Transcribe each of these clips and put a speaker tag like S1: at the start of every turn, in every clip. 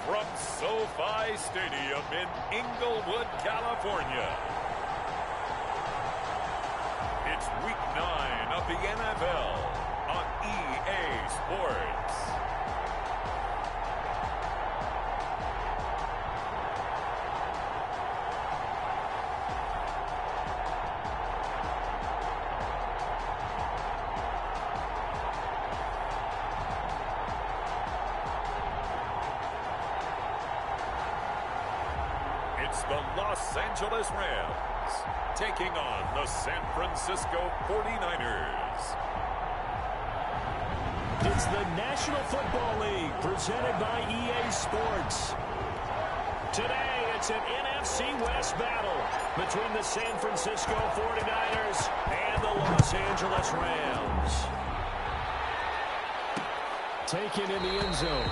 S1: from SoFi Stadium in Inglewood, California. It's Week 9 of the NFL on EA Sports. It's the Los Angeles Rams taking on the San Francisco 49ers.
S2: It's the National Football League presented by EA Sports. Today, it's an NFC West battle between the San Francisco 49ers and the Los Angeles Rams. Taken in the end zone.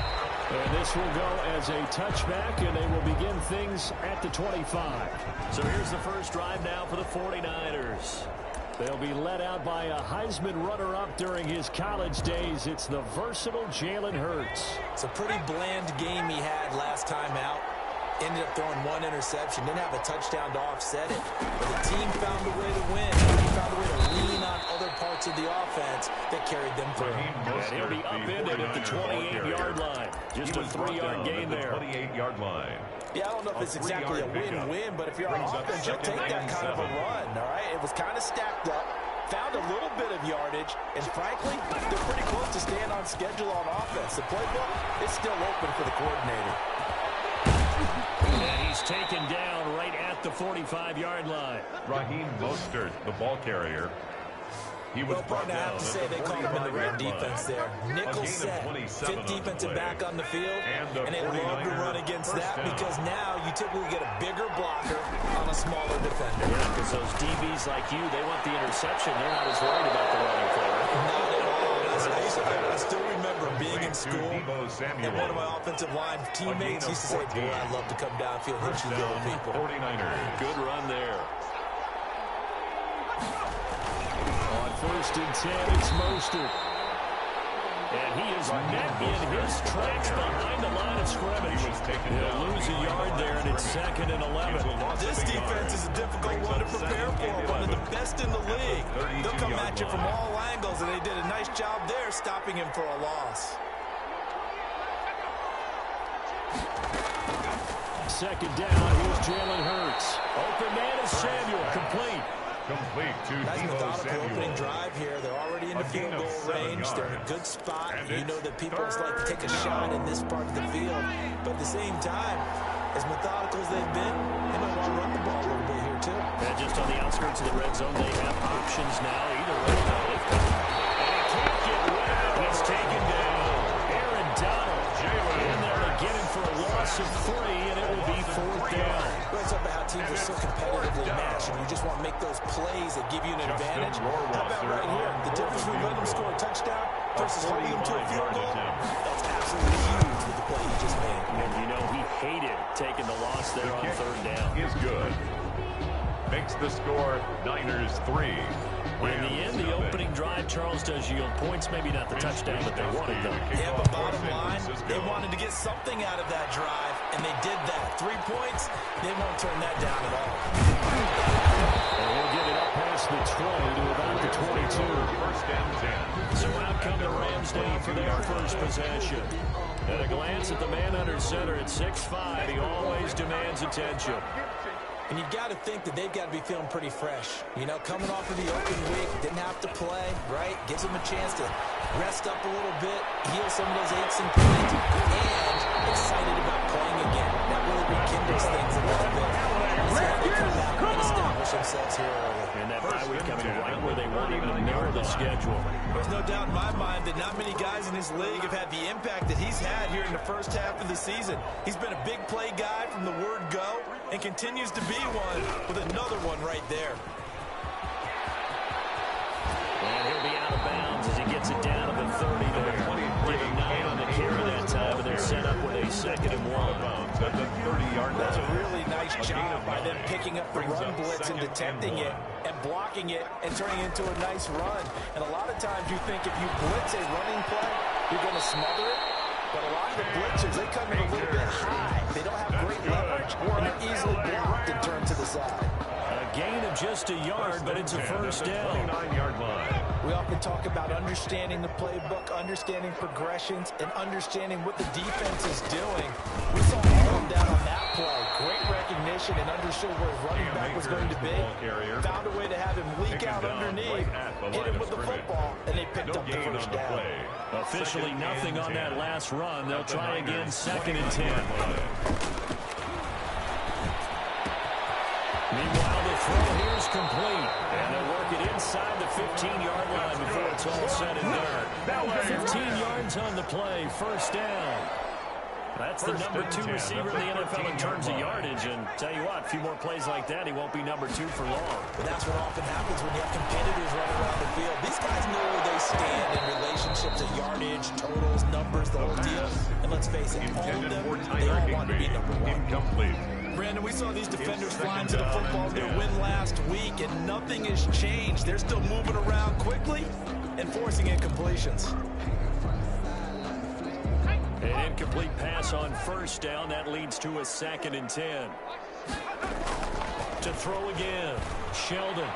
S2: And this will go as a touchback, and they will begin things at the 25. So here's the first drive now for the 49ers. They'll be led out by a Heisman runner-up during his college days. It's the versatile Jalen Hurts.
S3: It's a pretty bland game he had last time out. Ended up throwing one interception. Didn't have a touchdown to offset it. But the team found a way to win. He found a way to lean on other parts of the offense that carried them through.
S2: And he'll be upended at the 28-yard line. Just a 3-yard gain there.
S1: 28-yard line.
S3: Yeah, I don't know if it's exactly a win-win, but if you're on offense, you'll take that kind of a run, all right? It was kind of stacked up, found a little bit of yardage, and frankly, they're pretty close to staying on schedule on offense. The playbook is still open for the coordinator.
S2: And he's taken down right at the 45-yard line.
S1: Raheem Mostert, the ball carrier. He was
S3: brought down. I have to say they called him in the right defense there. Nickel set, fifth defensive back on the field, and they love to run against that because now you typically get a bigger blocker on a smaller defender.
S2: Yeah, because those DBs like you, they want the interception. They're not as worried about the running play.
S3: Not at all. I still remember being in school, and one of my offensive line teammates used to say, boy, I love to come downfield and hit you little people.
S1: 49ers.
S2: Good run there. On 1st and 10, it's Mostert. And he is met in his tracks behind the line of scrimmage. He'll lose a yard there, and it's 2nd and 11.
S3: This defense is a difficult one to prepare for, one of the best in the league. They'll come at you from all angles, and they did a nice job there stopping him for a loss.
S2: 2nd down, here's Jalen Hurts. Open man is Samuel, complete.
S1: Complete to
S3: nice
S1: Deebo
S3: methodical
S1: Samuel.
S3: opening drive here. They're already in the field goal range. They're in a good spot. You know that people like to take a shot in this part of the field. But at the same time, as methodical as they've been, they might want to run the ball a little bit here too.
S2: And just on the outskirts of the red zone, they have options now. Either way, and he can't get rid. He's taken down. Aaron Donald in there to get him for a loss of 3, and it will be 4th down.
S3: It's about how teams are so competitively matched, and you just want to make those plays that give you an advantage. How about right here? The difference between letting them score a touchdown versus holding them to a field goal? That's absolutely huge with the play he just made.
S2: And you know he hated taking the loss there on 3rd down.
S1: Is good. Makes the score Niners 3.
S2: In the end, the opening drive, Charles, does yield points. Maybe not the touchdown that they wanted, though.
S3: Yeah, but bottom line, they wanted to get something out of that drive, and they did that. 3 points, they won't turn that down at all.
S2: And we'll get it up past the 20 to about the 22.
S1: 1st and 10.
S2: So out come the Rams now for their first possession. At a glance at the man under center at 6'5", he always demands attention.
S3: And you've got to think that they've got to be feeling pretty fresh. You know, coming off of the open week, didn't have to play, right? Gives them a chance to rest up a little bit, heal some of those aches and pains, and excited about playing again. That really rekindles things a little bit. Let's see how they come back and establish themselves here early.
S2: And that bye week coming right where they wanted to narrow the schedule.
S3: There's no doubt in my mind that not many guys in this league have had the impact that he's had here in the first half of the season. He's been a big play guy from the word go and continues to be one with another one right there.
S2: And he'll be out of bounds as he gets it down to the 30 there. Getting 9 on the carry that time, and they're set up with a 2nd and 1.
S1: At the 30-yard line.
S3: That's a really nice job by them picking up the run blitz and detecting it and blocking it and turning it into a nice run. And a lot of times you think if you blitz a running play, you're going to smother it. But a lot of of the blitzers, they come in a little bit high. They don't have great leverage, and they're easily blocked and turned to the side.
S2: A gain of just a yard, but it's a first down.
S1: 29-yard line.
S3: We often talk about understanding the playbook, understanding progressions, and understanding what the defense is doing. We saw all of that on that play. Great recognition and understood where his running back was going to be. Found a way to have him leak out underneath, hit him with the football, and they picked up the first down.
S2: Officially nothing on that last run. They'll try again, 2nd and 10. Meanwhile, the throw here is complete. And they'll work it inside the 15-yard line before it's all said and done. 15 yards on the play, first down. That's the number 2 receiver in the NFL in terms of yardage. And tell you what, a few more plays like that, he won't be number 2 for long.
S3: But that's what often happens when you have competitors running around the field. These guys know where they stand in relationship to yardage, totals, numbers, the whole deal. And let's face it, all of them, they all want to be number 1.
S1: Incomplete.
S3: Brandon, we saw these defenders flying to the football in their win last week, and nothing has changed. They're still moving around quickly and forcing incompletions.
S2: An incomplete pass on first down. That leads to a 2nd and 10. To throw again, Sheldon.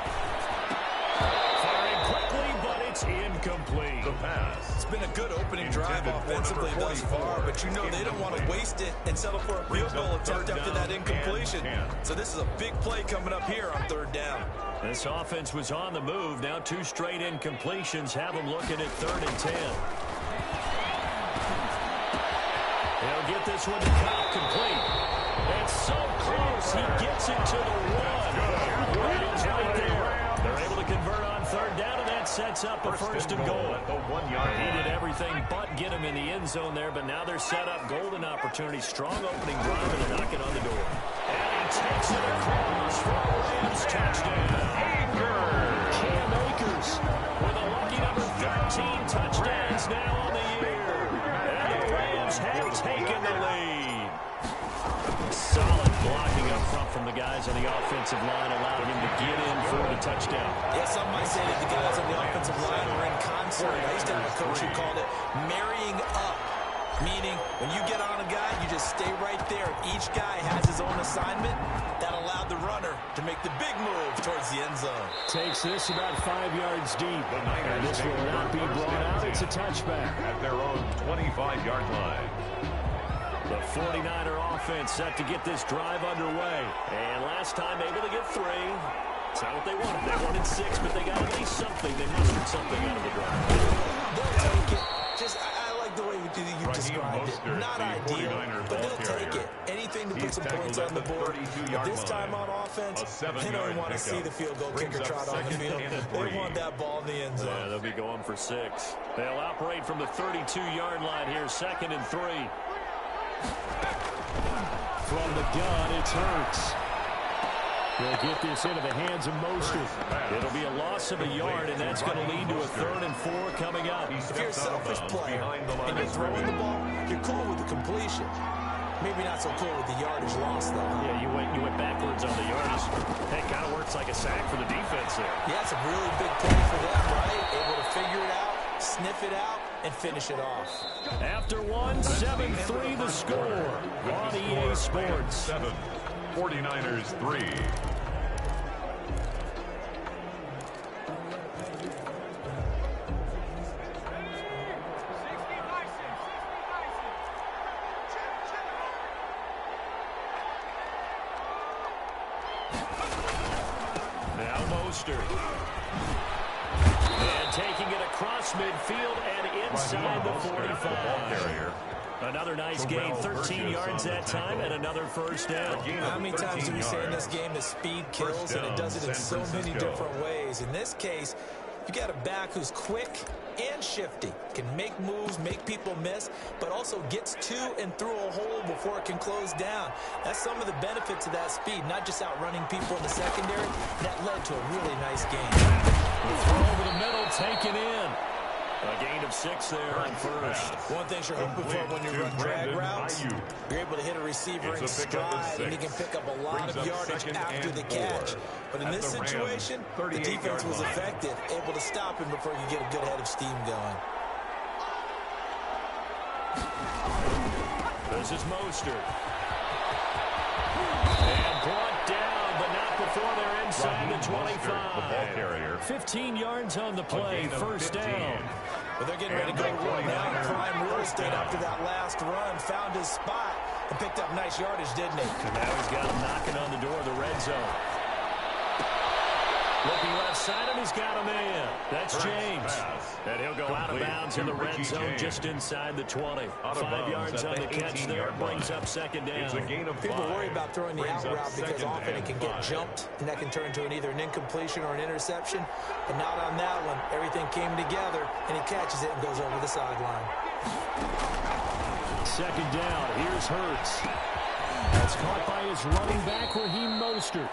S2: Firing quickly, but it's incomplete.
S1: The pass.
S3: It's been a good opening drive offensively thus far, but you know they don't want to waste it and settle for a field goal attempt after that incompletion. So this is a big play coming up here on 3rd down.
S2: This offense was on the move. Now 2 straight incompletions have them looking at 3rd and 10. They'll get this one to Cobb complete. It's so close. He gets it to the 1. Rams right there. They're able to convert on 3rd down, and that sets up a first and goal. He did everything but get him in the end zone there, but now they're set up golden opportunity. Strong opening drive and a knocking on the door. And he takes it across for a Rams touchdown. Cam Akers with a lucky number 13 touchdowns now on the year. And the Rams have taken the lead. Solid blocking up front from the guys on the offensive line, allowing him to get in for the touchdown.
S3: Yeah, some might say that the guys on the offensive line were in concert. I used to have a coach who called it marrying up, meaning when you get on a guy, you just stay right there. Each guy has his own assignment. That allowed the runner to make the big move towards the end zone.
S2: Takes this about 5 yards deep. And this will not be brought out. It's a touchback.
S1: At their own 25-yard line.
S2: The 49er offense set to get this drive underway. And last time able to get 3. It's not what they wanted. They wanted 6, but they got at least something. They mustered something out of the drive.
S3: They'll take it. I like the way you described it. Not ideal, but they'll take it. Anything to put some points on the board. But this time on offense, they don't want to see the field goal kicker trot on the field. They want that ball in the end zone.
S2: Yeah, they'll be going for 6. They'll operate from the 32-yard line here, 2nd and 3. From the gun, it's Hurts. They'll get this into the hands of Mostert. It'll be a loss of a yard, and that's going to lead to a 3rd and 4 coming up.
S3: If you're a selfish player and you're throwing the ball, you're cool with the completion. Maybe not so cool with the yardage loss, though.
S2: Yeah, you went backwards on the yardage. Hey, kind of works like a sack for the defense there.
S3: Yeah, it's a really big play for them, right? Able to figure it out, sniff it out, and finish it off.
S2: After 7-3 the score on EA Sports.
S1: 7, 49ers 3.
S2: Now Mostert. And taking it across midfield and inside the 45. Another nice gain, 13 yards that time, and another first down.
S3: How many times do we say in this game that speed kills, and it does it in so many different ways? In this case, you got a back who's quick and shifty, can make moves, make people miss, but also gets to and through a hole before it can close down. That's some of the benefits of that speed, not just outrunning people in the secondary. That led to a really nice game.
S2: The throw over the middle, taken in. A gain of 6 there on first.
S3: One thing you're hoping for when you run drag routes, you're able to hit a receiver in stride, and he can pick up a lot of yardage after the catch. But in this situation, the defense was effective, able to stop him before you get a good head of steam going.
S2: This is Mostert. And brought down, but not before they're inside the 25.
S1: The ball carrier.
S2: 15 yards on the play, first down.
S3: Well, they're getting ready to go run now in prime real estate after that last run. Found his spot and picked up nice yardage, didn't he?
S2: So now he's got him knocking on the door of the red zone. Looking left side, and he's got him in. That's James. And he'll go out of bounds in the red zone just inside the 20. 5 yards on the catch there. Brings up second down.
S3: People worry about throwing the out route because often it can get jumped, and that can turn into either an incompletion or an interception. But not on that one. Everything came together, and he catches it and goes over the sideline.
S2: Second down. Here's Hurts. That's caught by his running back, Raheem Mostert.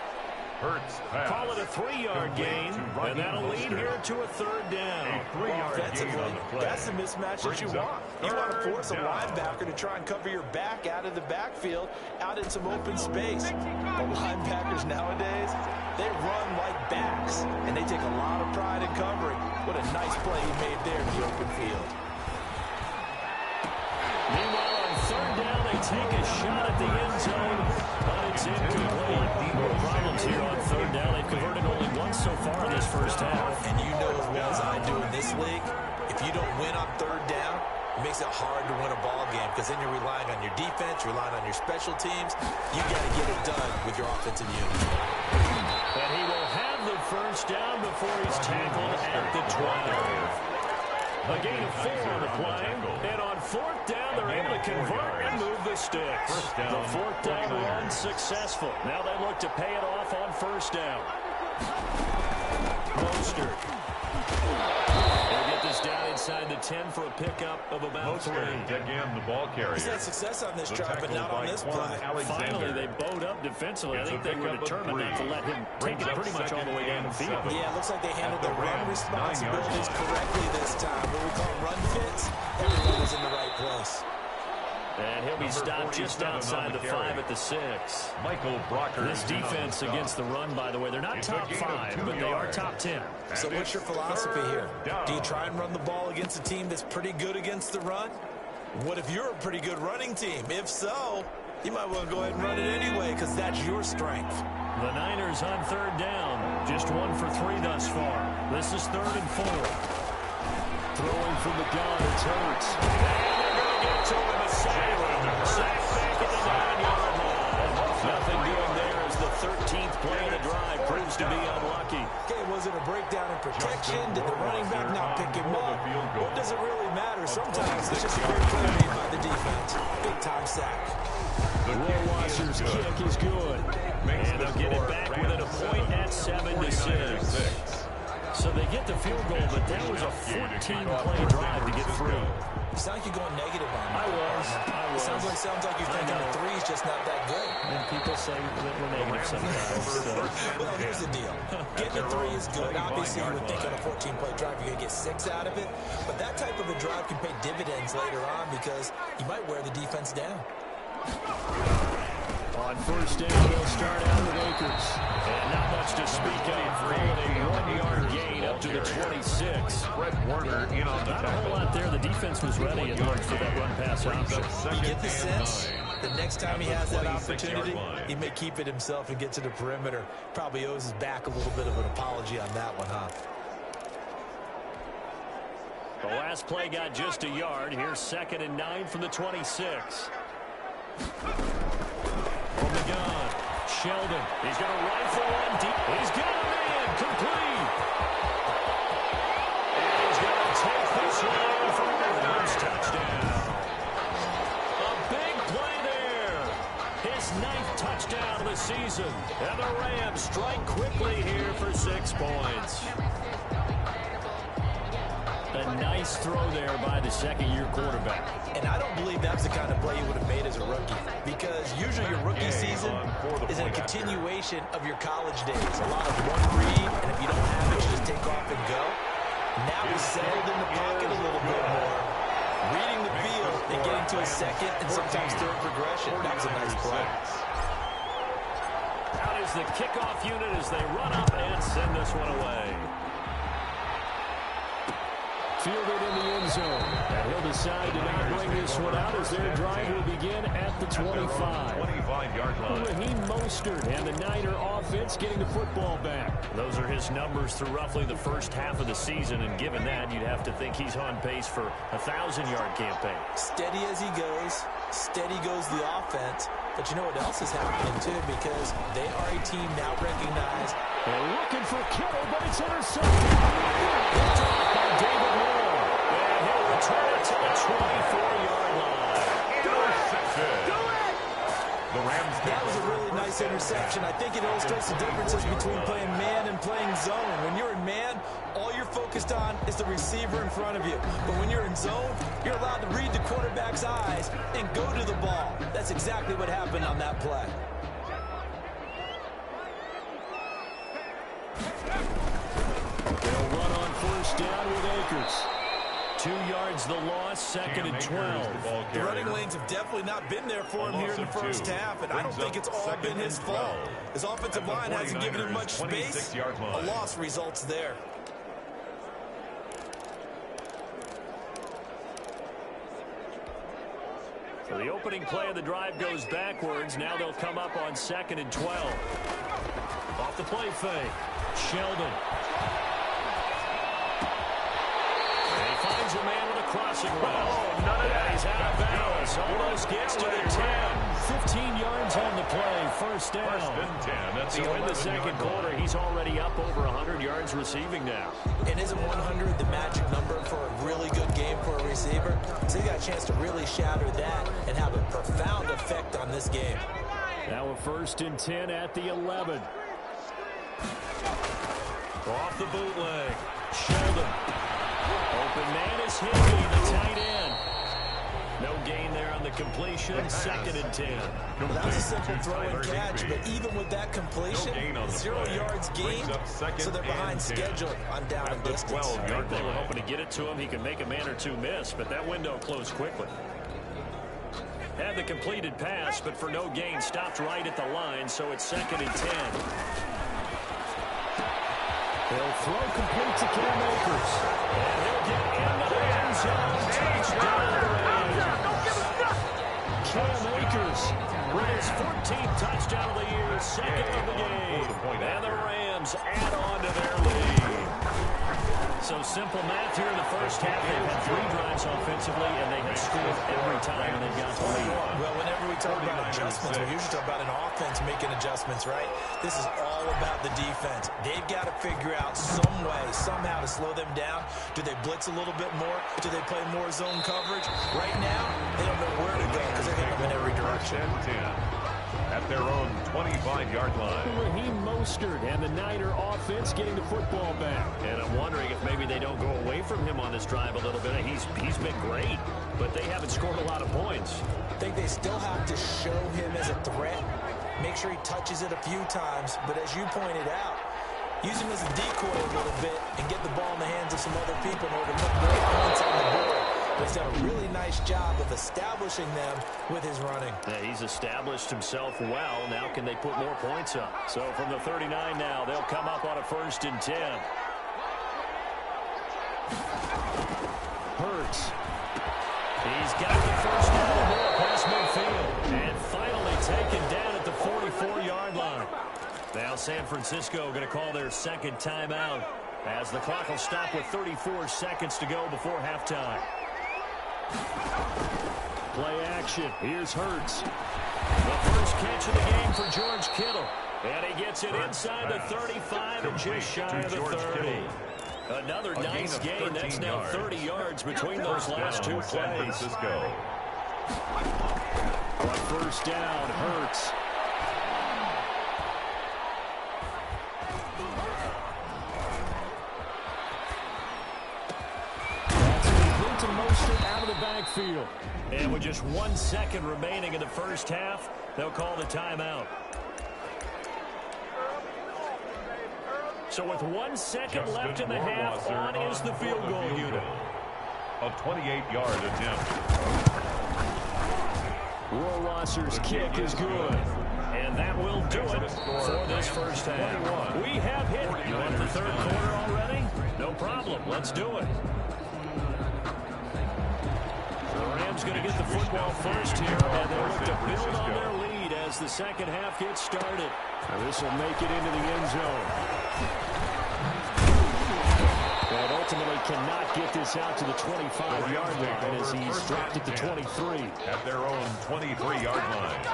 S1: Hurts
S2: Call it a 3-yard gain, and that'll lead here to a third down.
S3: Offensively, that's the mismatch that you want. You want to force a linebacker to try and cover your back out of the backfield, out in some open space. But linebackers nowadays, they run like backs, and they take a lot of pride in covering. What a nice play he made there in the open field.
S2: Meanwhile, on third down, they take a shot at the end zone, but it's incomplete. Problems here on third down. They've converted only once so far in this first half.
S3: And you know as well as I do in this league, if you don't win on third down, it makes it hard to win a ball game because then you're relying on your defense, you're relying on your special teams. You got to get it done with your offensive unit.
S2: And he will have the first down before he's tackled at the 12. A gain of 4 on the play, and on fourth down, they're able to convert and move the sticks. The fourth down run successful. Now they look to pay it off on first down. Mostert. They'll get this down inside the 10 for a pickup of about 3.
S1: Again, the ball carrier.
S3: He's had success on this drive, but not on this play.
S2: Finally, they bowed up defensively. I think they were determined not to let him take it pretty much all the way down the field.
S3: Yeah, it looks like they handled the run responsibilities correctly this time. What we call run fits, everyone was in the right place.
S2: And he'll be stopped just outside the 5 at the 6.
S1: Michael Brocker.
S2: This defense against the run, by the way, they're not top 5, but they are top 10.
S3: So what's your philosophy here? Do you try and run the ball against a team that's pretty good against the run? What if you're a pretty good running team? If so, you might want to go ahead and run it anyway because that's your strength.
S2: The Niners on third down. Just 1 for 3 thus far. This is 3rd and 4. Throwing from the gun, it's Hurts. And they're going to get to him. A sack back at the 9-yard line. Nothing doing there as the 13th play of the drive proves to be unlucky.
S3: Okay, was it a breakdown in protection? Did the running back not pick him up? What does it really matter? Sometimes it's just a great play made by the defense. Big-time sack.
S2: Rohrwasser's kick is good. And they'll get it back within a point at 7-6. So they get the field goal, but that was a 14-play drive to get through.
S3: You sound like you're going negative on me.
S2: I was.
S3: Sounds like you're thinking the 3's just not that good.
S2: And people say that we're negative sometimes. So.
S3: Well, here's the deal. Getting a 3 is good. Obviously, you would think on a 14-play drive you're going to get 6 out of it. But that type of a drive can pay dividends later on because you might wear the defense down.
S2: On first down, they'll start out with Akers. And not much to speak of. Calling a 1-yard gain up to the 26.
S1: Fred Warner in on the
S2: Not a whole lot there. The defense was ready and looked for that run-pass option.
S3: You get the sense the next time he has that opportunity, he may keep it himself and get to the perimeter. Probably owes his back a little bit of an apology on that one, huh?
S2: The last play got just a yard. Here's 2nd and 9 from the 26. From the gun, Sheldon. He's going to rifle one deep. He's got him in, complete. And he's going to take this one for Rams. Touchdown. A big play there. His 9th touchdown of the season. And the Rams strike quickly here for 6 points. A nice throw there by the second-year quarterback.
S3: And I don't believe that's the kind of play you would have made as a rookie because usually your rookie season is a continuation of your college days. A lot of one read, and if you don't have it, you just take off and go. Now he's settled in the pocket a little bit more, reading the field and getting to a second and sometimes third progression. That was a nice play.
S2: Out is the kickoff unit as they run up and send this one away. Fielded in the end zone. And he'll decide to not bring this one out as their drive will begin at at the 25.
S1: 25-yard line.
S2: Raheem Mostert and the Niner offense getting the football back.
S4: Those are his numbers through roughly the first half of the season, and given that, you'd have to think he's on pace for a 1,000-yard campaign.
S3: Steady as he goes. Steady goes the offense. But you know what else is happening, too, because they are a team now recognized.
S2: They're looking for Kittle, but it's intercepted. By David Moore.
S4: And he'll return it to the 24-yard line.
S1: Intercepted. The Rams.
S3: That was a really nice interception. I think it illustrates the differences between playing man and playing zone. When you're in man, all you're focused on is the receiver in front of you. But when you're in zone, you're allowed to read the quarterback's eyes and go to the ball. That's exactly what happened on that play.
S2: They'll run on first down with Akers.
S4: 2 yards the loss, second and 12.
S3: The running lanes have definitely not been there for him here in the first half, and I don't think it's all been his fault. His offensive line hasn't given him much space. A loss results there.
S4: So the opening play of the drive goes backwards. Now they'll come up on second and 12. Off the play fake. Sheldon. And he finds a man with a crossing route.
S1: Oh, none of that.
S4: He's out of bounds. Almost gets to the 10.
S2: 15 yards on the play. First down.
S1: First and 10. That's
S4: So in the second quarter, he's already up over 100 yards receiving now.
S3: And isn't 100 the magic number for a really good game for a receiver? So you got a chance to really shatter that and have a profound effect on this game.
S2: Now a first and 10 at the 11.
S4: Off the bootleg. Sheldon. Open man is Higbee, the tight end. No gain there on the completion. Second and 10.
S3: Well, that was a simple throw and catch, but even with that completion, 0 yards gained, so they're behind schedule on down and distance.
S4: I think they were hoping to get it to him. He can make a man or two miss, but that window closed quickly. Had the completed pass, but for no gain, stopped right at the line, so it's second and 10.
S2: They'll throw complete to Cam Akers.
S4: And he'll get into the end zone. Touchdown.
S2: Cam Akers
S4: With his 14th touchdown of the year, second of the game. And the Rams add on to their lead. So simple math here in the first half. They've had 3 drives offensively, and they have scored every time, and they've got the lead.
S3: Well, whenever we talk about adjustments, we usually talk about an offense making adjustments, right? This is all about the defense. They've got to figure out some way, somehow to slow them down. Do they blitz a little bit more? Do they play more zone coverage? Right now, they don't know where to go because they're hitting them in every direction.
S1: At their own 25-yard line.
S2: Raheem Mostert and the Niner offense getting the football back.
S4: And I'm wondering if maybe they don't go away from him on this drive a little bit. He's been great, but they haven't scored a lot of points.
S3: I think they still have to show him as a threat. Make sure he touches it a few times. But as you pointed out, use him as a decoy a little bit and get the ball in the hands of some other people in order to put great points on the board. He's done a really nice job of establishing them with his running.
S4: Yeah, he's established himself well. Now can they put more points up? So from the 39 now, they'll come up on a first and 10.
S2: Hurts.
S4: He's got the first down more past midfield. And finally taken down at the 44-yard line. Now San Francisco going to call their second timeout as the clock will stop with 34 seconds to go before halftime.
S2: Play action. Here's Hurts.
S4: The first catch of the game for George Kittle. And he gets it inside the 35 and just shy of the 30. Another nice gain. That's now 30 yards between those last 2 plays.
S2: First down, Hurts. To Mostert out of the backfield.
S4: And with just 1 second remaining in the first half, they'll call the timeout. So with 1 second left in the half, on is the field goal unit.
S1: A 28-yard attempt.
S2: Rohrwasser's kick is good.
S4: And that will do it for this first half. We have hit. You want the third quarter already? No problem. Let's do it. Rams going to get the football first here, and they'll look to
S2: build on their lead as the second half gets started. Now this will make it into the end zone. And ultimately cannot get this out to the 25-yard line as he's dropped it to 23.
S1: At their own 23-yard line.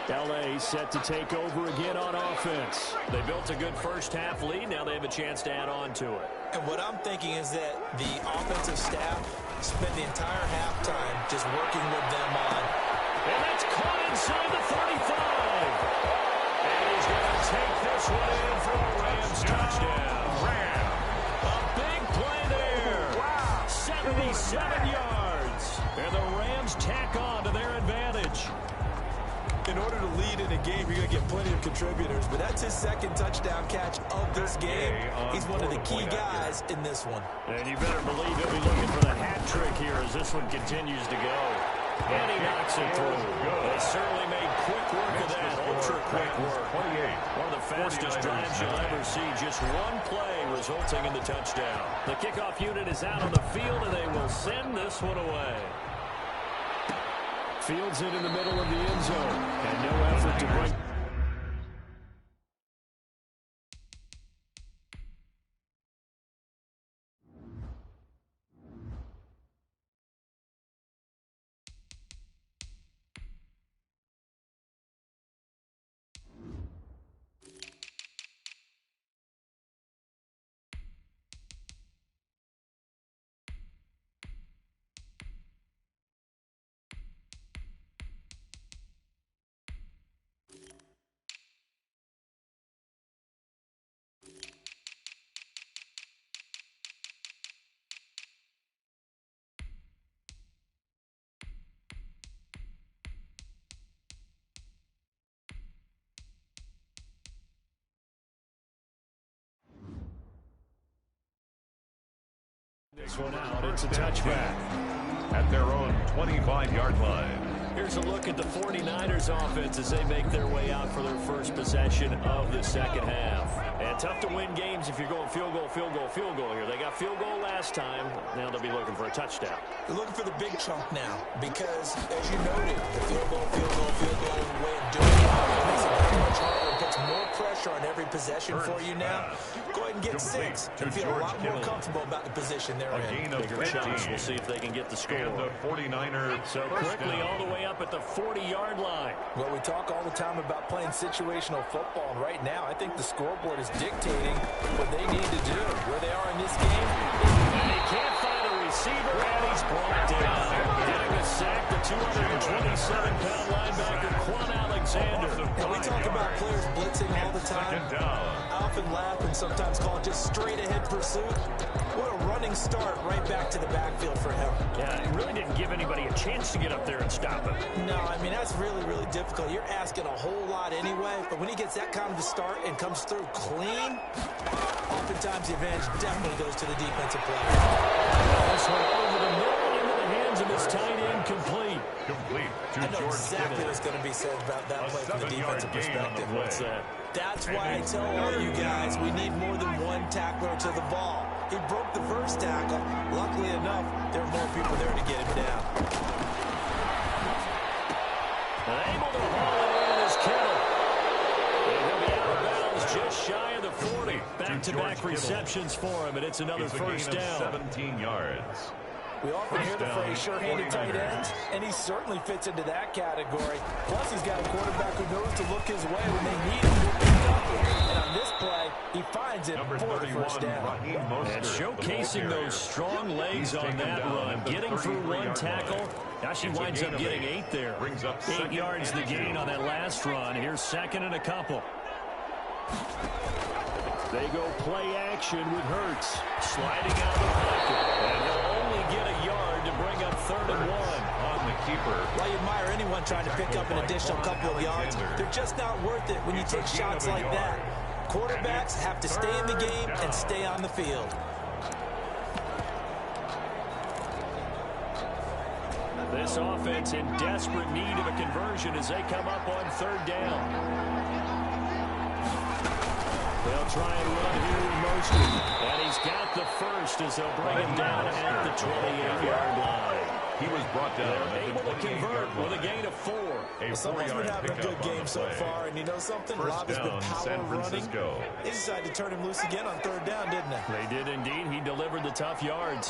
S2: L.A. set to take over again on offense.
S4: They built a good first-half lead. Now they have a chance to add on to it.
S3: And what I'm thinking is that the offensive staff spent the entire halftime just working with them on.
S2: And that's caught inside the 35. And he's going to take this one in for a Rams touchdown. A big play there. 77 yards. And the Rams tack on to their advantage.
S3: In order to lead in a game, you're going to get plenty of contributors, but that's his second touchdown catch of this game. He's one of the key guys in this one.
S2: And you better believe he'll be looking for the hat trick here as this one continues to go. And he knocks it through. They certainly made quick work of that, ultra-quick work. One of the fastest drives you'll ever see. Just one play resulting in the touchdown. The kickoff unit is out on the field, and they will send this one away. Fields it in the middle of the end zone. And no effort to break. This one out, it's a touchback.
S1: At their own 25-yard line.
S2: Here's a look at the 49ers offense as they make their way out for their first possession of the second half. And tough to win games if you're going field goal, field goal, field goal here. They got field goal last time. Now they'll be looking for a touchdown.
S3: They're looking for the big chunk now because, as you noted, the field goal way of doing it makes it very much harder. It puts more pressure on every possession for you now. Go ahead and get 6 and feel a lot more comfortable about the position they're in.
S2: Bigger shots. We'll see if they can get the score.
S1: And the 49ers
S2: so quickly all the way up at the 40-yard line.
S3: Well, we talk all the time about playing situational football, and right now I think the scoreboard is dictating what they need to do. Where they are in this game.
S2: And he can't find a receiver, and he's brought down. Getting a sack, the 227-pound linebacker, Quan Alexander.
S3: And we talk about players blitzing all the time. I often laugh and sometimes call it just straight-ahead pursuit. What a running start right back to the backfield for him.
S2: Yeah, he really didn't give anybody a chance to get up there and stop him.
S3: No, I mean, that's really, really difficult. You're asking a whole lot anyway, but when he gets that kind of a start and comes through clean, oftentimes the advantage definitely goes to the defensive player.
S2: This one over the middle into the hands of his tight end, complete.
S3: I know exactly what's going to be said about that play from the defensive perspective.
S2: What's that?
S3: That's why I tell all you guys we need more than one tackler to the ball. He broke the first tackle. Luckily enough, there were more people there to get him down.
S2: Able to haul it in is Kittle. And he'll be out of bounds just shy of the 40. Back-to-back receptions for him, and it's another first down.
S1: 17 yards.
S3: We often hear the phrase sure-handed tight ends, and he certainly fits into that category. Plus, he's got a quarterback who knows to look his way when they need him to pick up. And on this play, he finds it for the first down.
S2: And showcasing those strong legs on that run, getting through one tackle. Actually winds up getting 8 there. 8 yards the gain on that last run. Here's second and a couple. They go play action with Hurts. Sliding out of the pocket. And he'll only get a yard to bring up 3rd and 1.
S1: On the keeper.
S3: Well, you admire anyone trying to pick up an additional couple of yards. They're just not worth it when you take shots like that. Quarterbacks have to stay in the game and stay on the field.
S2: This offense in desperate need of a conversion as they come up on 3rd down. They'll try and run here with Mostert. And he's got the first as they'll bring him down at the 28-yard line.
S1: He was brought down.
S2: They're able to convert with a gain of 4.
S3: Someone's been having a good game so far, and you know something? Rob has been power running. They decided to turn him loose again on 3rd down, didn't they?
S2: They did indeed. He delivered the tough yards.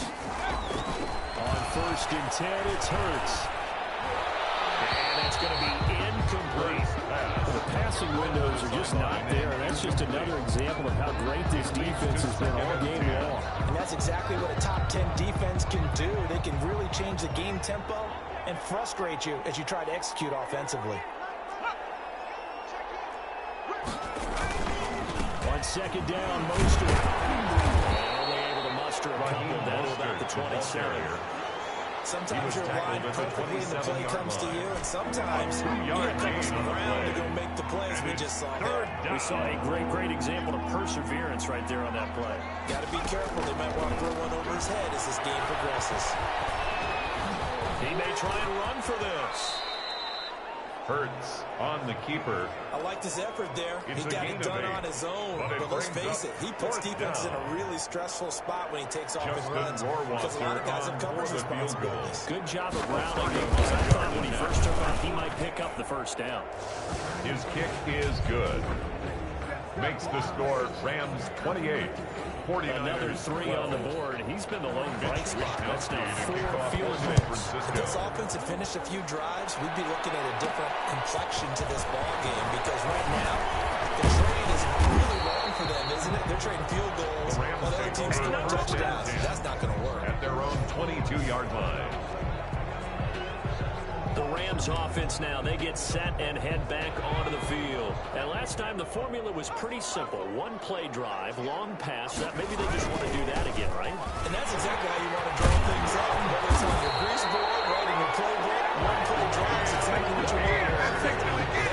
S2: On 1st and 10, it's Hurts. And it's going to be incomplete. The passing windows are just not there, and that's just another example of how great this defense has been all game long.
S3: And that's exactly what a top 10 defense can do. They can really change the game tempo and frustrate you as you try to execute offensively.
S2: On 2nd down, Mostert. Only able to muster a couple down to about the 27.
S3: Sometimes you're aligned perfectly and the play comes to you, and sometimes you got to cover some ground to go make the plays we just saw there.
S2: We saw a great example of perseverance right there on that play.
S3: Got to be careful. They might want to throw one over his head as this game progresses.
S2: He may try and run for this.
S1: Hurts on the keeper.
S3: I like his effort there. He got it done on his own. But let's face it, he puts defense in a really stressful spot when he takes off and runs. Because a lot of guys have coverage responsibilities.
S2: Good job of rallying him, because I thought when he first took off, he might pick up the 1st down.
S1: His kick is good. Makes the score Rams 28.
S2: Another 3 on the board. He's been the lone bright spot. That's now 4 field goals.
S3: If this offense had finished a few drives, we'd be looking at a different complexion to this ball game, because right now, the trade is really wrong for them, isn't it? They're trading field goals while the other team's scoring touchdowns. That's not going to work.
S1: At their own 22-yard line.
S2: The Rams offense now, they get set and head back onto the field. And last time the formula was pretty simple. 1-play drive, long pass. Maybe they just want to do that again, right?
S3: And that's exactly how you want to draw things up. Whether it's on your grease board, writing your playbook, 1-play drive is exactly what you want. They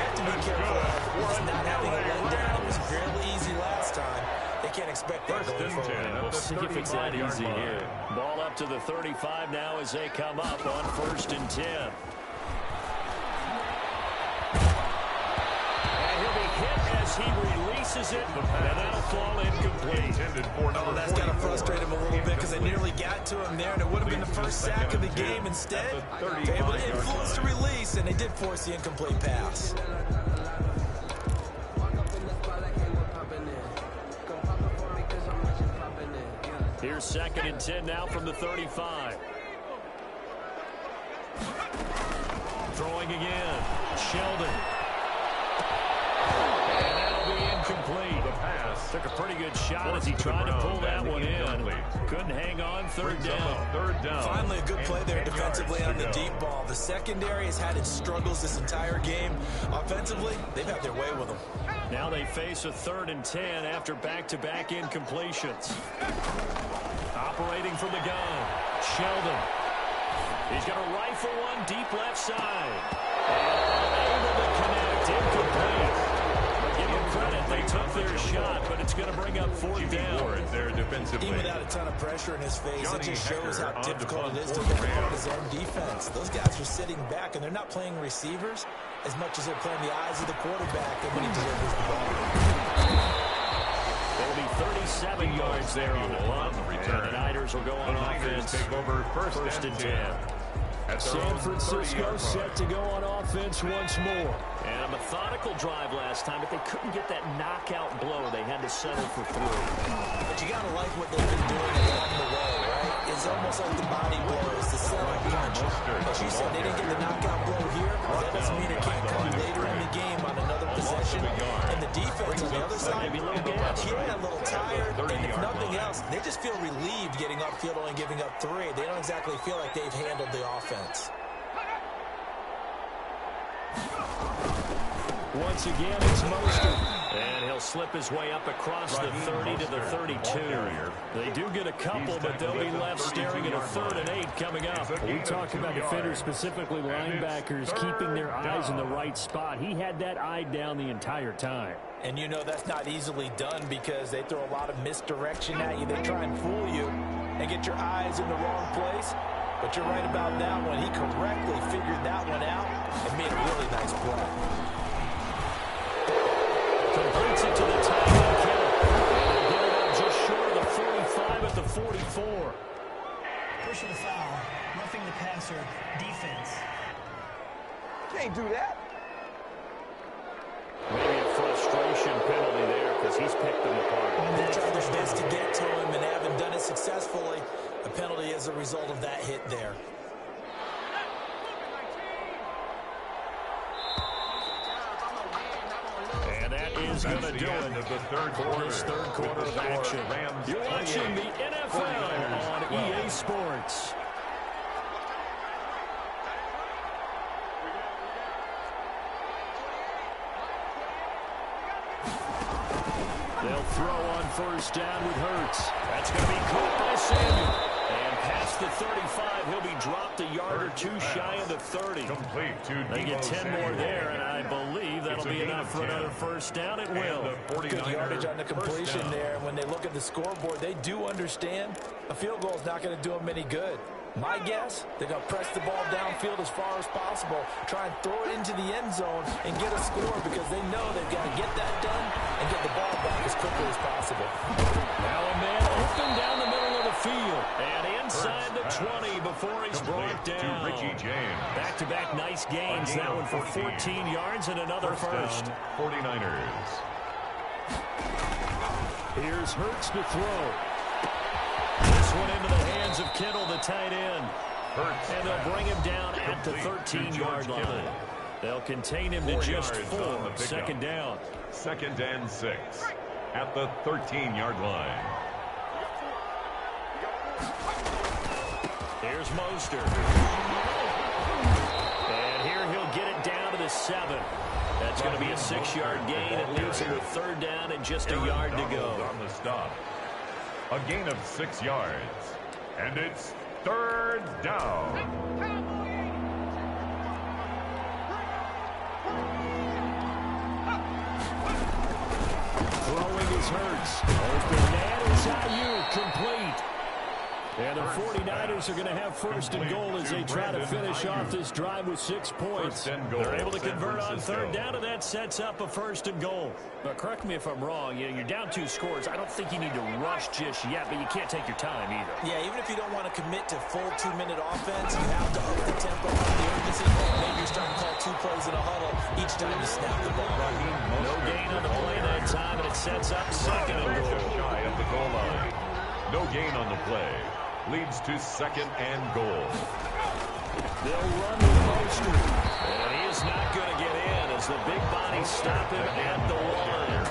S3: have to be careful of not having a letdown. It was fairly easy last time. They can't expect that going forward.
S2: We'll see if it's that easy here. Ball up to the 35 now as they come up on 1st and 10. He releases it, and that'll fall incomplete.
S3: Oh, that's got to frustrate him a little bit, because they nearly got to him there, and it would have been the first sack of the game. Instead, they're able to influence the release, and they did force the incomplete pass.
S2: Here's 2nd and 10 now from the 35. Throwing again. Sheldon. Incomplete. The pass. Took a pretty good shot as he tried to pull that one in. Couldn't hang on. 3rd down.
S3: Finally a good play there defensively on the deep ball. The secondary has had its struggles this entire game. Offensively, they've had their way with them.
S2: Now they face a 3rd and 10 after back-to-back incompletions. Operating from the gun. Sheldon. He's going to rifle one deep left side. And able to connect. Incomplete. Give them credit. They took their shot, but it's going to bring up 4th down.
S3: Even without a ton of pressure in his face, it just shows how difficult it is to defend his own defense. Those guys are sitting back, and they're not playing receivers as much as they're playing the eyes of the quarterback and when he delivers the ball.
S2: There will be 37 yards there on the punt. And the Niners will go on offense.
S1: Take over 1st and 10.
S2: San Francisco set to go on offense once more. And a methodical drive last time, but they couldn't get that knockout blow. They had to settle for 3.
S3: But you got to like what they've been doing along the way, right? It's almost like the body blows, the setup punch. As you said, they didn't get the knockout blow here. That doesn't mean it can't come later in the game on another possession. And the defense on the other side,
S2: maybe a little gas.
S3: Yeah, a little tired. And if nothing else, they just feel relieved getting upfield only giving up 3. They don't exactly feel like they've handled the offense.
S2: Once again, it's Mostert. And he'll slip his way up across the 30 to the 32. They do get a couple, but they'll be left staring at a 3rd and 8 coming up. We talked about defenders, specifically linebackers, keeping their eyes in the right spot. He had that eye down the entire time.
S3: And you know that's not easily done because they throw a lot of misdirection at you. They try and fool you and get your eyes in the wrong place. But you're right about that one. He correctly figured that one out and made a really nice play.
S2: Completes it to the tight end, Kittle. Get it up just short of the 45 at the 44.
S5: personal foul, roughing the passer, defense.
S6: Can't do that.
S2: Maybe a frustration penalty there because he's picked them apart.
S3: They've tried their best to get to him and haven't done it successfully. A penalty as a result of that hit there.
S2: And that is going to do it for this third quarter of action. You're watching the NFL on EA Sports. They'll throw on first down with Hurts. That's going to be caught by Samuel. And past the 35, he'll be dropped a yard or two shy of the 30.
S1: Complete to
S2: They get 10 more there, and I believe that'll be enough for another first down. It will.
S3: Good yardage on the completion there. When they look at the scoreboard, they do understand a field goal is not going to do them any good. My guess, they're going to press the ball downfield as far as possible, try and throw it into the end zone and get a score because they know they've got to get that done and get the ball back as quickly as possible.
S2: Now a man open down the middle of the field and inside the 20 before he's brought down.
S1: Richie James.
S2: Back-to-back nice gains. That one for 14 yards and another first.
S1: 49ers.
S2: Here's Hurts to throw. This one into the hands of Kittle, the tight end. And they'll bring him down at the 13-yard line. They'll contain him to just 4. Second down.
S1: 2nd and 6 at the 13-yard line.
S2: Here's Mostert. And here he'll get it down to the 7. That's going to be a 6-yard gain. It leaves him with third down and just a yard to go.
S1: On the stop. A gain of 6 yards. And it's third down.
S2: Throwing is Hurts. Open man is Ayuk, complete. And the 49ers are going to have first and goal as they try to finish off this drive with 6 points. They're able to convert on third down, and that sets up a first and goal. But correct me if I'm wrong. You're down 2 scores. I don't think you need to rush just yet, but you can't take your time either.
S3: Yeah, even if you don't want to commit to full 2-minute offense, you have to up the tempo of the urgency. Maybe you're starting to call 2 plays in a huddle each time you snap the ball.
S2: No gain on the play that time, and it sets up second and goal.
S1: Shy of the goal line. No gain on the play. Leads to 2nd and goal.
S2: They'll run with Mostert. And he is not going to get in as the big bodies stop him at the 1.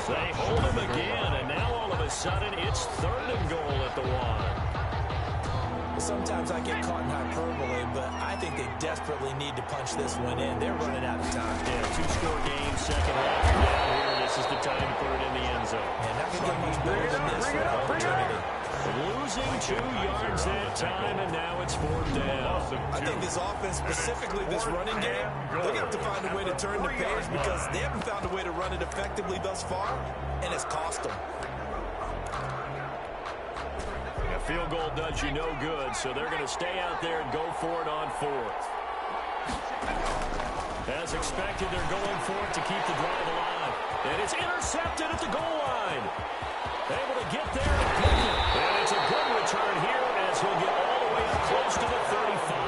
S2: They hold him again, and now all of a sudden it's third and goal at the 1.
S3: Sometimes I get caught in hyperbole, but I think they desperately need to punch this one in. They're running out of time.
S2: Yeah, 2-score game, second half down here. This is the time to put it in the end zone.
S3: And not going to get much better than this for an opportunity.
S2: Losing 2 yards that time, and now it's 4th down.
S3: I think this offense, specifically this running game, they're going to have to find a way to turn the page because they haven't found a way to run it effectively thus far, and it's cost them.
S2: A field goal does you no good, so they're going to stay out there and go for it on 4th. As expected, they're going for it to keep the drive alive. And it's intercepted at the goal line. Able to get there and pick it. And it's a good return here as he'll get all the way up close to the 35.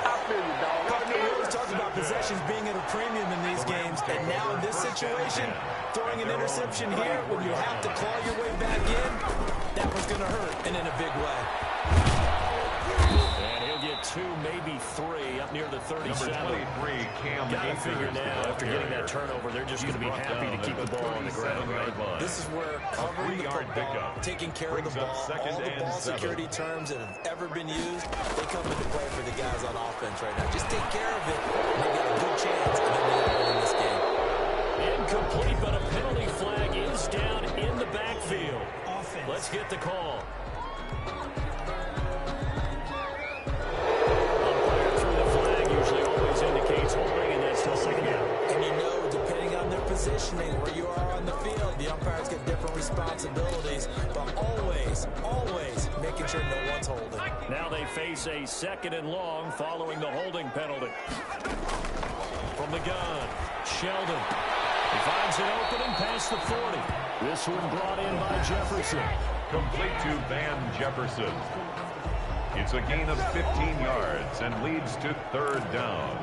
S6: I feel you, dog.
S3: Partner, we always talk about possessions being at a premium in these games, and now in this situation, throwing an interception here when you have to claw your way back in, that was going to hurt, and in a big way.
S2: And he'll get 2, maybe 3 up near the 37.
S1: Number 23, Cam
S2: Got to
S1: Akers,
S2: figure now,
S1: the
S2: after getting that turnover, they're just going to be happy to keep the ball on the ground, right?
S3: This is where covering the
S1: 3-yard
S3: football,
S1: pickup.
S3: taking care of the
S1: Brings up
S3: ball,
S1: second
S3: all the
S1: and
S3: ball
S1: 7.
S3: security terms that have ever been used, they come into play for the guys on offense right now. Just take care of it, and they got a good chance of winning this game.
S2: Incomplete, but a penalty flag is down in the backfield.
S5: Offense.
S2: Let's get the call.
S3: Positioning where you are on the field, the umpires get different responsibilities, but always making sure no one's holding.
S2: Now they face a 2nd and long following the holding penalty. From the gun, Sheldon. He finds an opening past the 40. This one brought in by Jefferson.
S1: Complete to Van Jefferson. It's a gain of 15 yards and leads to third down.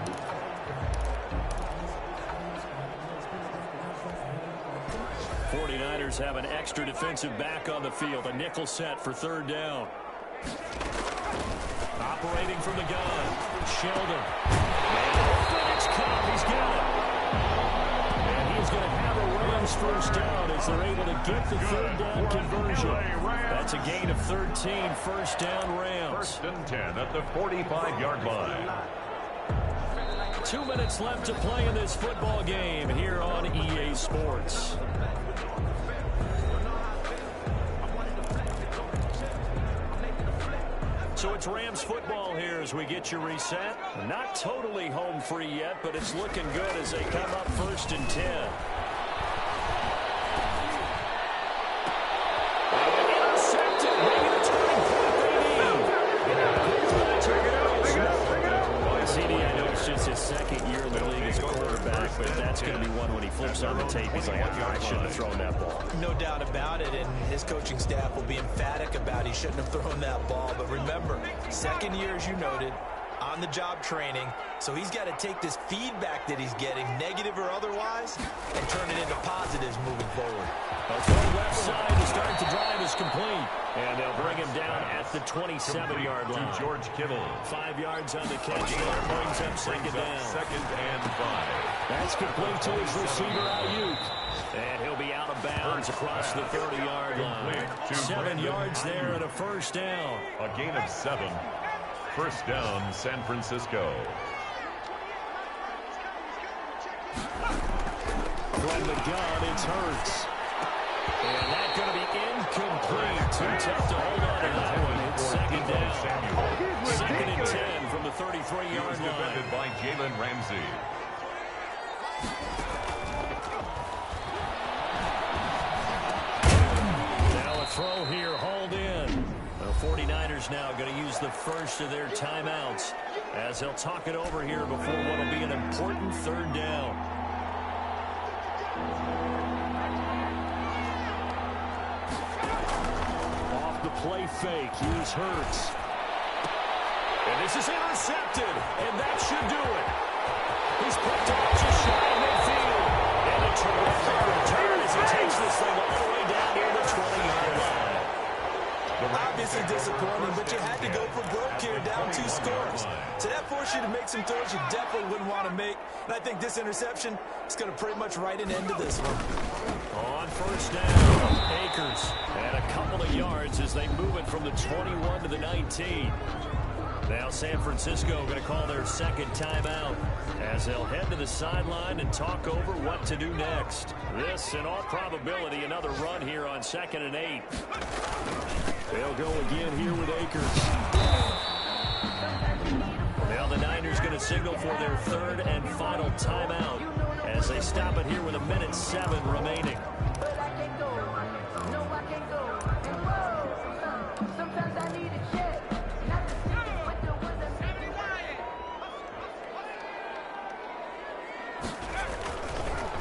S2: '49ers have an extra defensive back on the field. A nickel set for third down. Operating from the gun, Sheldon. Phoenix Cup, he's got it. And he's going to have a Rams first down as they're able to get the third down conversion. That's a gain of 13, first down Rams.
S1: First and 10 at the 45-yard line.
S2: 2 minutes left to play in this football game here on EA Sports. So it's Rams football here as we get you reset. Not totally home free yet, but it's looking good as they come up first and 10. Intercepted. Maybe the turning point they need. Boy, CD, I know it's just his second year in the league as a quarterback, but that's going to be one when he flips on the tape. He's like, I shouldn't have thrown that ball.
S3: No doubt about it, and his coaching staff will be emphatic about he shouldn't have thrown that ball. But remember, second year, as you noted, on-the-job training, so he's got to take this feedback that he's getting, negative or otherwise, and turn it into positives moving forward.
S2: Left side to start the drive is complete. And they'll bring him down at the 27-yard line.
S1: To George Kittle.
S2: 5 yards on the catch there. Brings up second down.
S1: Second and 5.
S2: That's complete to his receiver, Ayuk. And he'll be out of bounds across the 30-yard line. 7 yards there and a first down.
S1: A gain of 7. First down, San Francisco.
S2: From the gun, it's Hurts. And that's going to be incomplete. Too tough to hold on to that one. It's second down. Second and 10 from the 33-yard line.
S1: Defended by Jalen Ramsey.
S2: Now a throw here, hauled in. The 49ers now going to use the first of their timeouts as they'll talk it over here before what will be an important third down. Play fake. Here's Hurts. And this is intercepted. And that should do it. He's picked off just shy of midfield. And a terrific return as he takes this thing all the way down near the 20-yard line.
S3: Obviously disappointing, but you had to go for broke here, down 2 scores. So that forced you to make some throws you definitely wouldn't want to make. And I think this interception is going to pretty much write an end to this one.
S2: On first down, Akers. And a couple of yards as they move it from the 21 to the 19. Now San Francisco going to call their second timeout as they'll head to the sideline and talk over what to do next. This, in all probability, another run here on 2nd and 8. They'll go again here with Akers. Now the Niners going to signal for their third and final timeout as they stop it here with 1:07 remaining.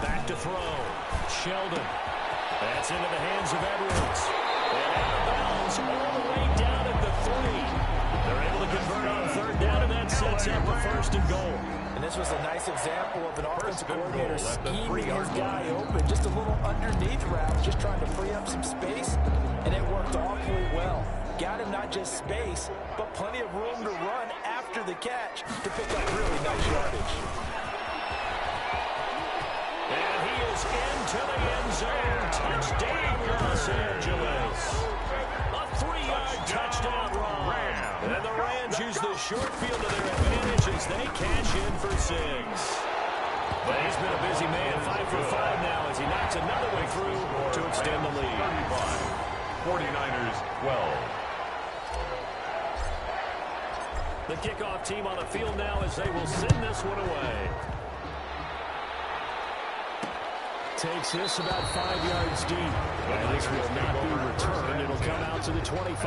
S2: Back to throw. Sheldon. That's into the hands of Edwards. And out of bounds all the way down at the 3. They're able to convert on third down, and that sets up a first and goal.
S3: And this was a nice example of an offensive coordinator scheming his guy open. Just a little underneath route, just trying to free up some space, and it worked awfully well. Got him not just space, but plenty of room to run after the catch to pick up really nice yardage.
S2: And he is into the end zone. Touchdown, Los Angeles. A 3-yard touchdown run. And the Rams use the short field to their advantage as they cash in for 6. But he's been a busy man, 5 for 5 now as he knocks another way through to extend the lead.
S1: 49ers 12.
S2: The kickoff team on the field now as they will send this one away. takes this about 5 yards deep. And this will not be returned. It'll come out to the 25.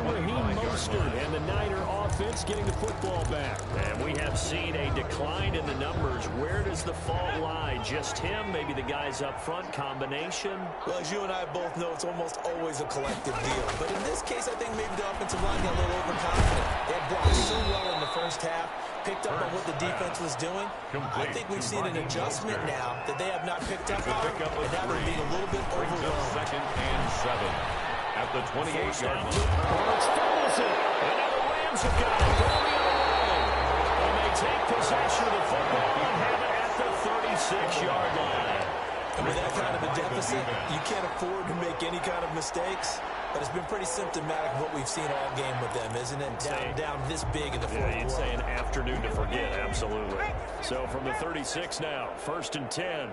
S2: Raheem Mostert and the Niner offense getting the football back.
S4: And we have seen a decline in the numbers. Where does the fault lie? Just him? Maybe the guys up front? Combination?
S3: Well, as you and I both know, it's almost always a collective deal. But in this case, I think maybe the offensive line got a little overconfident. They had blocked so well in the first half, picked up on what the defense was doing. I think we've seen an adjustment now that they have not picked up on, and that would be a little bit overwhelmed.
S1: 2nd and 7 at the 28-yard line.
S2: Lawrence fumbles it.
S4: And now the Rams have got it going the other way. And they take possession of the football and have it at the 36-yard line.
S3: And with that kind of a deficit, you can't afford to make any kind of mistakes. But it's been pretty symptomatic of what we've seen all game with them, isn't it? Down this big in the fourth quarter.
S4: You'd say an afternoon to forget, absolutely. So from the 36 now, 1st and 10.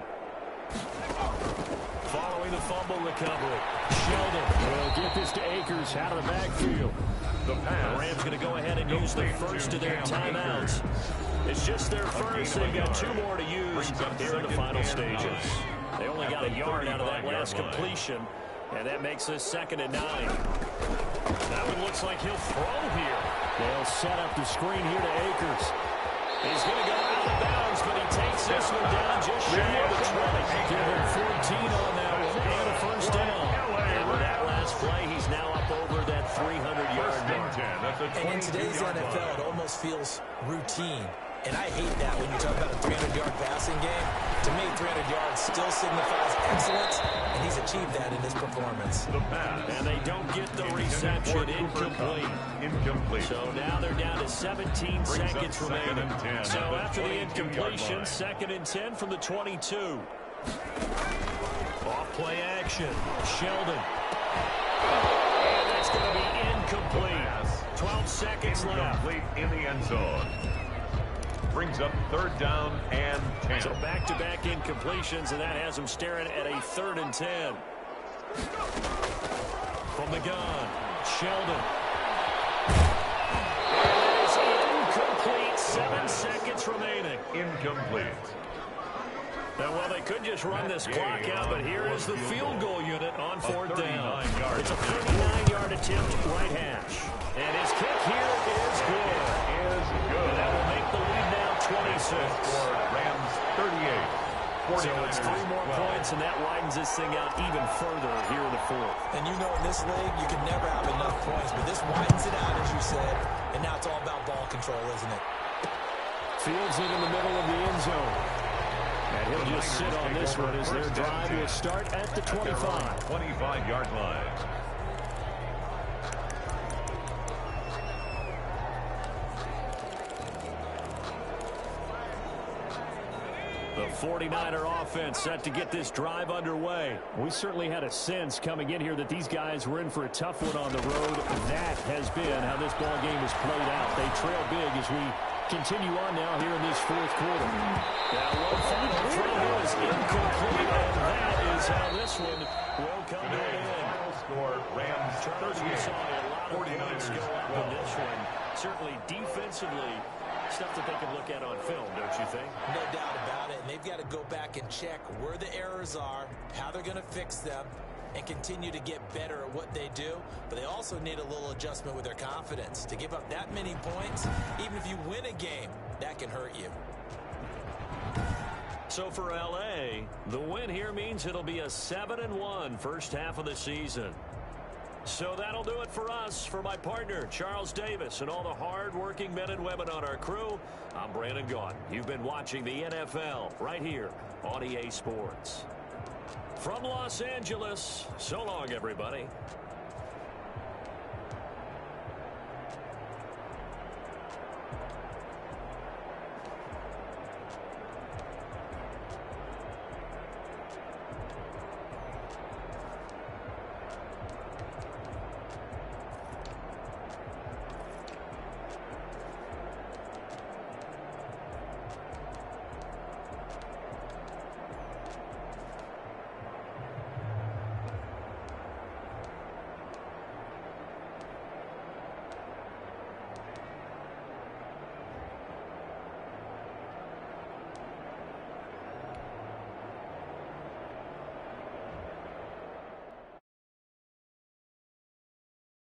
S4: Following the fumble recovery, Sheldon
S2: will get this to Akers out of the backfield.
S4: The Rams going to go ahead and use the first of their timeouts. It's just their first. They've got 2 more to use here in the final stages. They only got a yard out of that last completion, and that makes this 2nd and 9. That one looks like he'll throw here.
S2: They'll set up the screen here to Akers.
S4: He's going to go out of bounds, but he takes this one down just shy of the 20.
S2: Give him 14 on that one, and a first down.
S4: And with that last play, he's now up over that 300-yard mark.
S3: And in today's NFL, it almost feels routine. And I hate that when you talk about a 300-yard passing game. To me, 300 yards still signifies excellence, and he's achieved that in his performance.
S4: And they don't get the reception. Incomplete. So now they're down to 17 seconds remaining. So after the incompletion, 2nd and 10 from the 22. Off play action. Sheldon. And that's going to be incomplete. 12 seconds left.
S1: In the end zone. Brings up 3rd down and 10.
S4: So back-to-back incompletions, and that has them staring at a 3rd and 10. From the gun, Sheldon. It is incomplete. 7 seconds remaining.
S1: Incomplete.
S4: Now, well, they could just run this clock out, but here is the field goal unit on 4th down. It's a 39-yard attempt, right hash. And his kick here is good. And that will make the lead now 26.
S1: Rams 38.
S4: So it's 3 more points, and that widens this thing out even further here in the 4th.
S3: And you know in this league, you can never have enough points, but this widens it out, as you said, and now it's all about ball control, isn't it?
S2: Fields it in the middle of the end zone. And he'll just sit on this one as their drive will start at the 25.
S1: 25-yard line.
S2: The 49er offense set to get this drive underway. We certainly had a sense coming in here that these guys were in for a tough one on the road. That has been how this ball game has played out. They trail big as we continue on now here in this 4th quarter.
S4: Now one final throw is incomplete, and that is how this one will come to an end.
S1: Score Rams 38.
S4: We saw a lot of points go up in this one. Certainly defensively, stuff that they can look at on film, don't you think?
S3: No doubt about it. And they've got to go back and check where the errors are, how they're going to fix them, and continue to get better at what they do. But they also need a little adjustment with their confidence. To give up that many points, even if you win a game, that can hurt you.
S4: So for L.A., the win here means it'll be a 7-1 first half of the season. So that'll do it for us. For my partner, Charles Davis, and all the hard-working men and women on our crew, I'm Brandon Gaudin. You've been watching the NFL right here on EA Sports. From Los Angeles, so long, everybody.